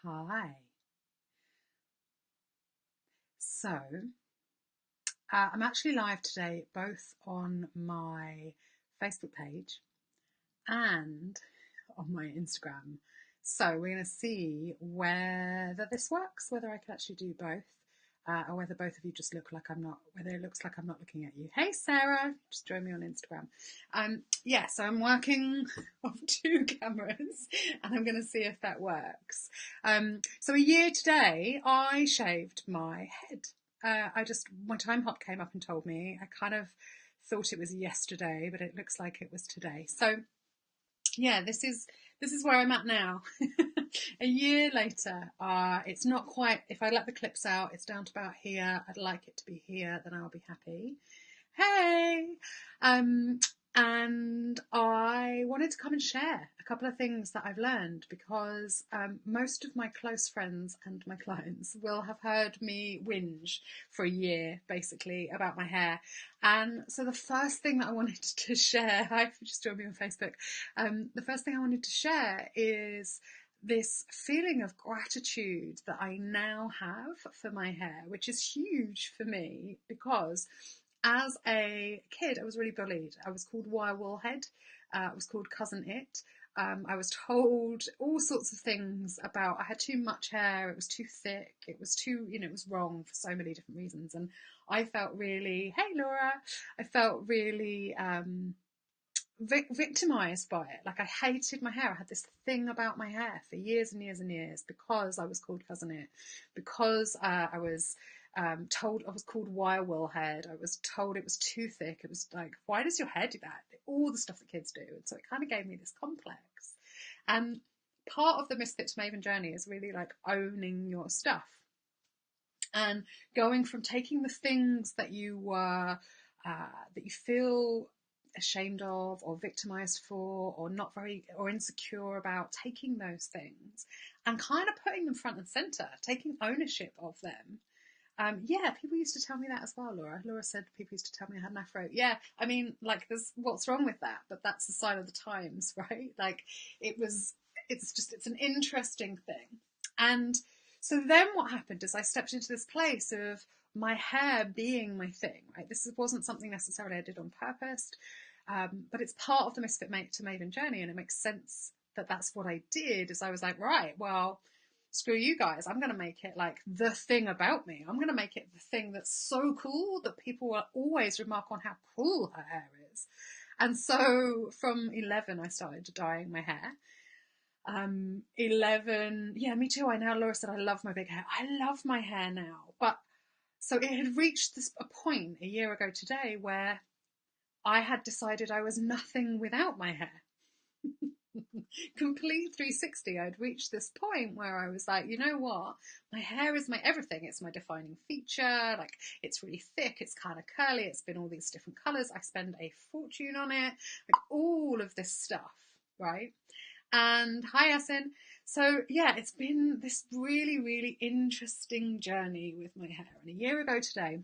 Hi. So, I'm actually live today, both on my Facebook page and on my Instagram. So, we're going to see whether this works, whether I can actually do both, or whether both of you just look like I'm not, whether it looks like I'm not looking at you. Hey, Sarah, just join me on Instagram. Yeah, so I'm working off two cameras and I'm going to see if that works. So, a year today, I shaved my head. My time hop came up and told me. I kind of thought it was yesterday, but it looks like it was today. So, yeah, this is where I'm at now. A year later, it's not quite. If I let the clips out, it's down to about here. I'd like it to be here, then I'll be happy. Hey, um, and I wanted to come and share a couple of things that I've learned because most of my close friends and my clients will have heard me whinge for a year, basically, about my hair. And so the first thing that I wanted to share, hi, just joined me on Facebook. The first thing I wanted to share is this feeling of gratitude that I now have for my hair, which is huge for me because as a kid, I was really bullied. I was called Wirewoolhead. I was called Cousin It. I was told all sorts of things about I had too much hair, it was too thick, it was too, it was wrong for so many different reasons. And I felt really, hey Laura, I felt really victimized by it. Like I hated my hair. I had this thing about my hair for years and years and years because I was called Cousin It, because I was told I was called Wirewoolhead. I was told it was too thick. It was like, why does your hair do that? All the stuff that kids do. And so it kind of gave me this complex. And part of the Misfit to Maven journey is really like owning your stuff and going from taking the things that you were that you feel ashamed of or victimized for or not very or insecure about, taking those things and kind of putting them front and center, taking ownership of them. Yeah, people used to tell me that as well, Laura. Laura said people used to tell me I had an afro. Yeah, I mean, like, there's what's wrong with that? But that's the sign of the times, right? Like, it was, it's an interesting thing. And so then what happened is I stepped into this place of my hair being my thing, right? This wasn't something necessarily I did on purpose, but it's part of the Misfit to Maven journey, and it makes sense that that's what I did. Is I was like, right, well, screw you guys. I'm going to make it like the thing about me. I'm going to make it the thing that's so cool that people will always remark on how cool her hair is. And so from 11, I started dyeing my hair. 11, yeah, me too. Laura said, I love my big hair. I love my hair now. But so it had reached a point a year ago today where I had decided I was nothing without my hair. Complete 360. I'd reached this point where I was like, you know what? My hair is my everything. It's my defining feature. Like, it's really thick. It's kind of curly. It's been all these different colors. I spend a fortune on it. Like, all of this stuff, right? And hi, Asin. So, yeah, it's been this really, really interesting journey with my hair. And a year ago today,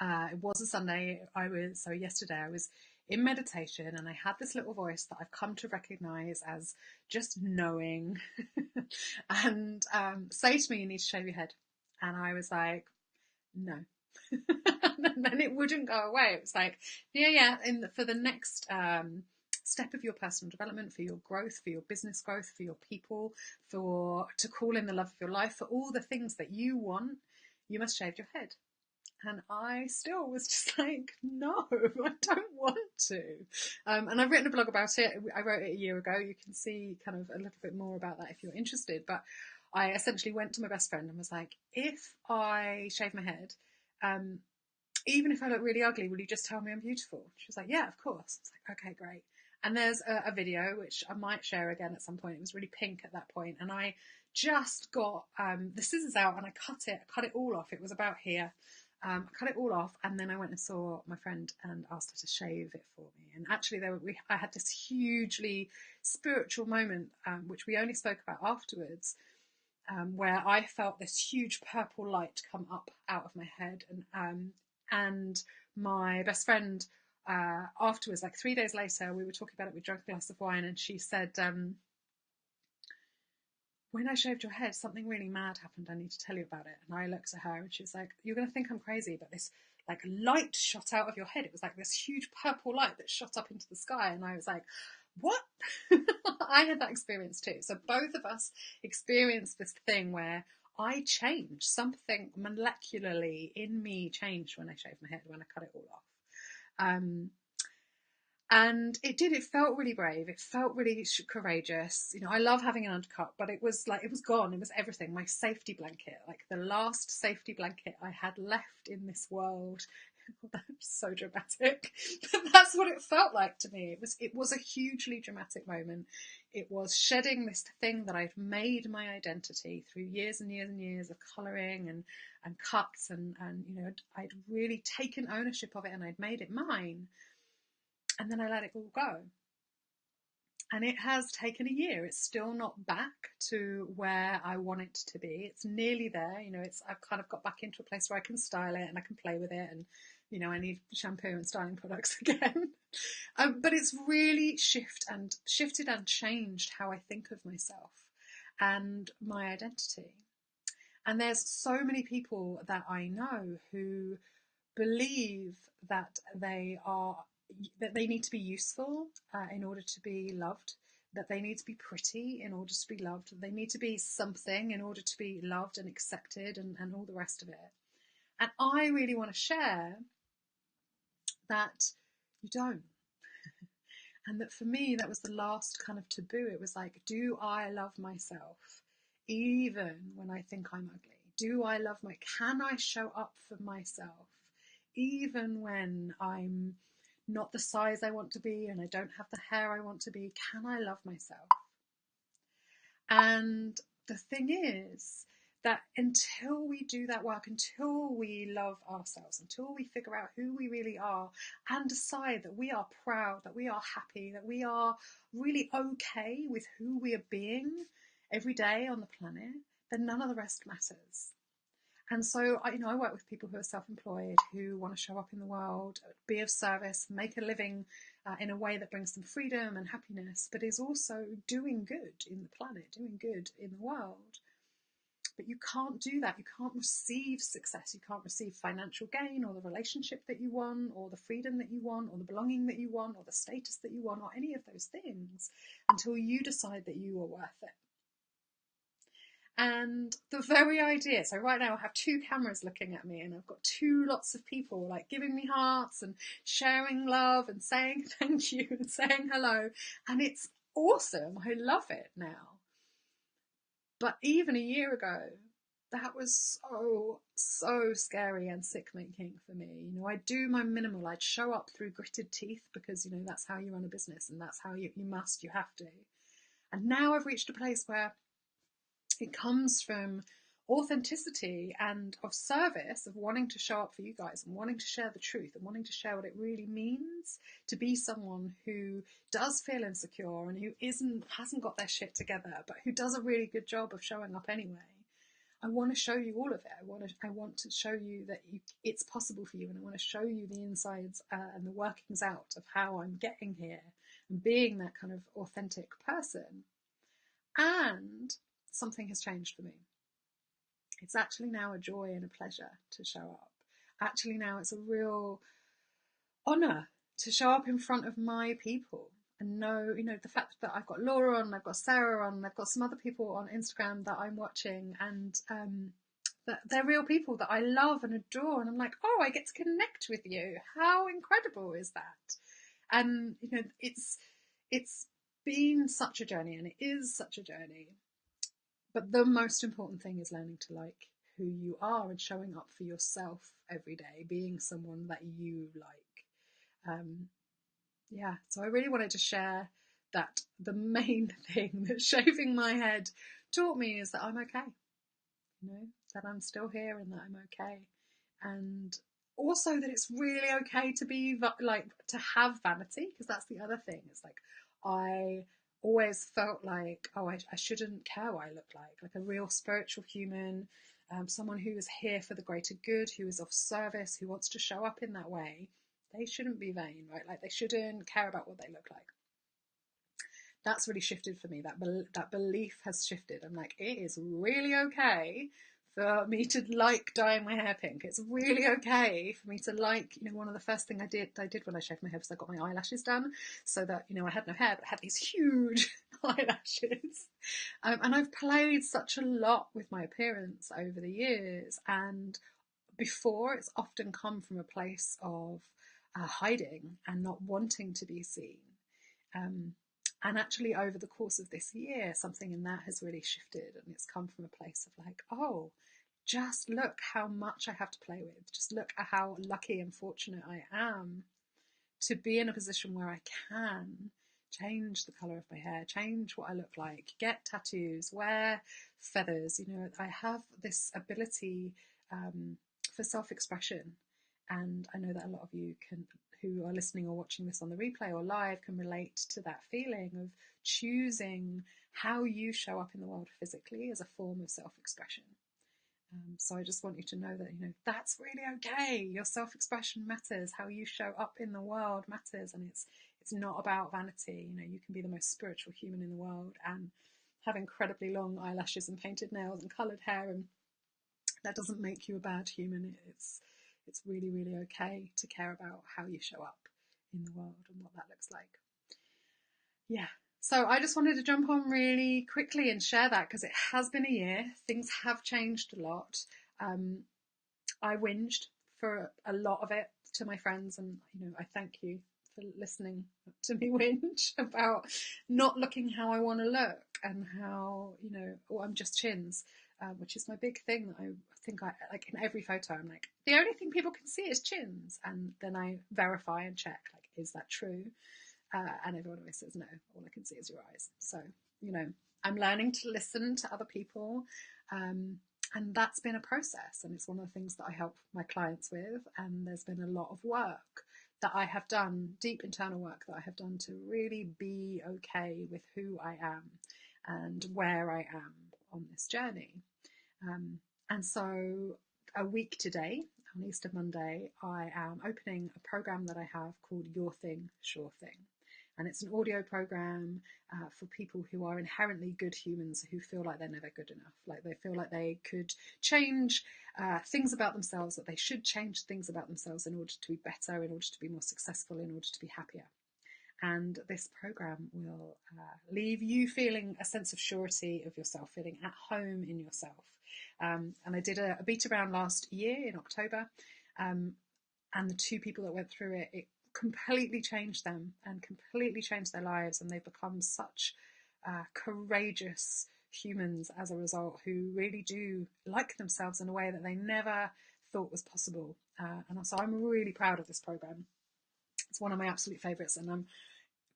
it was a Sunday. Yesterday I was in meditation and I had this little voice that I've come to recognize as just knowing and say to me, you need to shave your head. And I was like, no. And then it wouldn't go away. It was like, yeah. For the next step of your personal development, for your growth, for your business growth, for your people, to call in the love of your life, for all the things that you want, you must shave your head. And I still was just like, no, I don't want to. And I've written a blog about it. I wrote it a year ago. You can see kind of a little bit more about that if you're interested. But I essentially went to my best friend and was like, if I shave my head, even if I look really ugly, will you just tell me I'm beautiful? She was like, yeah, of course. It's like, okay, great. And there's a video, which I might share again at some point. It was really pink at that point. And I just got the scissors out and I cut it all off. It was about here. I cut it all off, and then I went and saw my friend and asked her to shave it for me. And actually, I had this hugely spiritual moment, which we only spoke about afterwards, where I felt this huge purple light come up out of my head, and my best friend afterwards, like 3 days later, we were talking about it. We drank a glass of wine, and she said, when I shaved your head, something really mad happened. I need to tell you about it. And I looked at her and she was like, you're going to think I'm crazy, but this like light shot out of your head. It was like this huge purple light that shot up into the sky. And I was like, what? I had that experience too. So both of us experienced this thing where I changed. Something molecularly in me changed when I shaved my head, when I cut it all off. And it did, it felt really brave. It felt really courageous. You know, I love having an undercut, but it was like, it was gone. It was everything. My safety blanket, like the last safety blanket I had left in this world. That's so dramatic. But that's what it felt like to me. It was a hugely dramatic moment. It was shedding this thing that I'd made my identity through years and years and years of colouring and cuts and you know, I'd really taken ownership of it and I'd made it mine. And then I let it all go. And it has taken a year. It's still not back to where I want it to be. It's nearly there. You know, I've kind of got back into a place where I can style it and I can play with it. And, you know, I need shampoo and styling products again. But it's really shifted and changed how I think of myself and my identity. And there's so many people that I know who believe that they need to be useful in order to be loved, that they need to be pretty in order to be loved, they need to be something in order to be loved and accepted and all the rest of it. And I really want to share that you don't. And that for me, that was the last kind of taboo. It was like, do I love myself even when I think I'm ugly? Can I show up for myself even when I'm not the size I want to be and I don't have the hair I want to be? Can I love myself? And the thing is that until we do that work, until we love ourselves, until we figure out who we really are and decide that we are proud, that we are happy, that we are really okay with who we are being every day on the planet, then none of the rest matters. And so, I work with people who are self-employed, who want to show up in the world, be of service, make a living in a way that brings them freedom and happiness, but is also doing good in the planet, doing good in the world. But you can't do that. You can't receive success. You can't receive financial gain or the relationship that you want or the freedom that you want or the belonging that you want or the status that you want or any of those things until you decide that you are worth it. And the very idea, so right now I have 2 cameras looking at me and I've got lots of people like giving me hearts and sharing love and saying thank you and saying hello. And it's awesome. I love it now. But even a year ago, that was so scary and sick making for me. You know, I'd do my minimal. I'd show up through gritted teeth because, you know, that's how you run a business and that's how you have to. And now I've reached a place where it comes from authenticity and of service, of wanting to show up for you guys and wanting to share the truth and wanting to share what it really means to be someone who does feel insecure and who hasn't got their shit together, but who does a really good job of showing up anyway. I want to show you all of it. I want to show you that it's possible for you, and I want to show you the insides and the workings out of how I'm getting here and being that kind of authentic person. And something has changed for me. It's actually now a joy and a pleasure to show up. Actually now it's a real honour to show up in front of my people and know, you know, the fact that I've got Laura on, I've got Sarah on, I've got some other people on Instagram that I'm watching, and that they're real people that I love and adore, and I'm like, oh, I get to connect with you. How incredible is that? And, you know, it's been such a journey, and it is such a journey. But the most important thing is learning to like who you are and showing up for yourself every day, being someone that you like. So I really wanted to share that the main thing that shaving my head taught me is that I'm okay. You know, that I'm still here and that I'm okay. And also that it's really okay to be like, to have vanity, because that's the other thing. It's like, I always felt like, I shouldn't care what I look like a real spiritual human, someone who is here for the greater good, who is of service, who wants to show up in that way. They shouldn't be vain, right? Like, they shouldn't care about what they look like. that's really shifted for me. That belief has shifted. I'm like, it is really okay for me to like dyeing my hair pink. It's really okay for me to like, one of the first thing I did when I shaved my hair was I got my eyelashes done, so that, I had no hair, but I had these huge eyelashes. And I've played such a lot with my appearance over the years. And before, it's often come from a place of hiding and not wanting to be seen. Um, and actually, over the course of this year, something in that has really shifted, and it's come from a place of like, oh, just look how much I have to play with. Just look at how lucky and fortunate I am to be in a position where I can change the colour of my hair, change what I look like, get tattoos, wear feathers. I have this ability for self-expression, and I know that a lot of you who are listening or watching this on the replay or live, can relate to that feeling of choosing how you show up in the world physically as a form of self-expression. So I just want you to know that, that's really okay. Your self-expression matters. How you show up in the world matters. And it's not about vanity. You can be the most spiritual human in the world and have incredibly long eyelashes and painted nails and coloured hair. And that doesn't make you a bad human. It's really, really okay to care about how you show up in the world and what that looks like. Yeah. So I just wanted to jump on really quickly and share that, because it has been a year. Things have changed a lot. I whinged for a lot of it to my friends, and I thank you for listening to me whinge about not looking how I want to look, and how I'm just chins, which is my big thing. That I think I like in every photo. I'm like, the only thing people can see is chins, and then I verify and check, like, is that true? And everyone always says, no, all I can see is your eyes. So, I'm learning to listen to other people. And that's been a process. And it's one of the things that I help my clients with. And there's been a lot of work that I have done, deep internal work that I have done, to really be okay with who I am and where I am on this journey. And so a week today, on Easter Monday, I am opening a program that I have called Your Thing, Sure Thing. And it's an audio program for people who are inherently good humans, who feel like they're never good enough, like they feel like they could change things about themselves, that they should change things about themselves in order to be better, in order to be more successful, in order to be happier. And this program will leave you feeling a sense of surety of yourself, feeling at home in yourself. And I did a beta round last year in October, and the two people that went through it completely changed them and completely changed their lives, and they've become such courageous humans as a result, who really do like themselves in a way that they never thought was possible. And so I'm really proud of this program. It's one of my absolute favourites, and I'm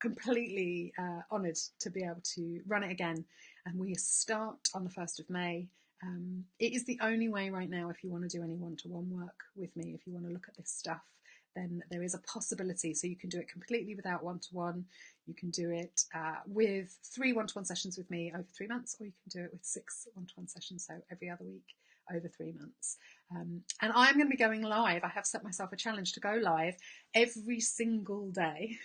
completely honoured to be able to run it again. And we start on the 1st of May. It is the only way right now, if you want to do any one-to-one work with me, if you want to look at this stuff, then there is a possibility. So you can do it completely without one-to-one. You can do it with 3 one-to-one sessions with me over 3 months, or you can do it with 6 one-to-one sessions, so every other week over 3 months. And I'm going to be going live. I have set myself a challenge to go live every single day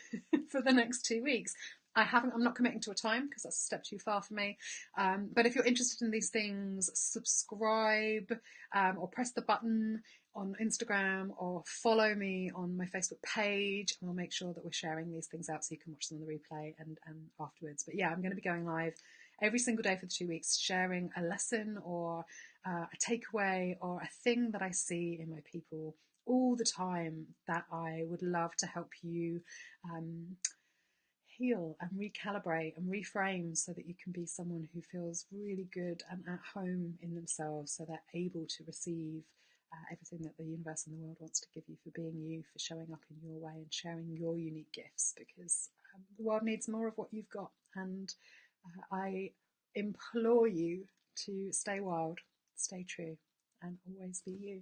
for the next 2 weeks. I'm not committing to a time, because that's a step too far for me. But if you're interested in these things, subscribe or press the button on Instagram, or follow me on my Facebook page, and I'll make sure that we're sharing these things out so you can watch them on the replay and afterwards. But yeah, I'm going to be going live every single day for the 2 weeks, sharing a lesson or a takeaway or a thing that I see in my people all the time that I would love to help you heal and recalibrate and reframe, so that you can be someone who feels really good and at home in themselves, so they're able to receive everything that the universe and the world wants to give you, for being you, for showing up in your way and sharing your unique gifts, because the world needs more of what you've got. And I implore you to stay wild, stay true, and always be you.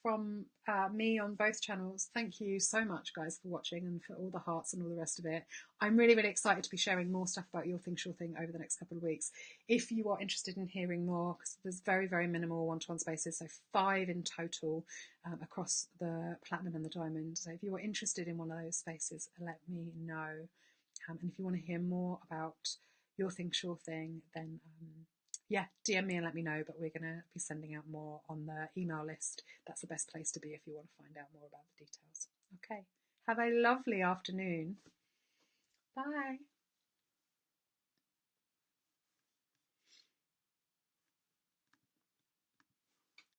From me on both channels, thank you so much, guys, for watching and for all the hearts and all the rest of it. I'm really, really excited to be sharing more stuff about Your Thing, Sure Thing over the next couple of weeks. If you are interested in hearing more, because there's very, very minimal one-to-one spaces, so 5 in total across the platinum and the diamond. So if you are interested in one of those spaces, let me know. And if you want to hear more about Your Thing, Sure Thing, then yeah, DM me and let me know. But we're going to be sending out more on the email list. That's the best place to be if you want to find out more about the details. Okay, have a lovely afternoon. Bye.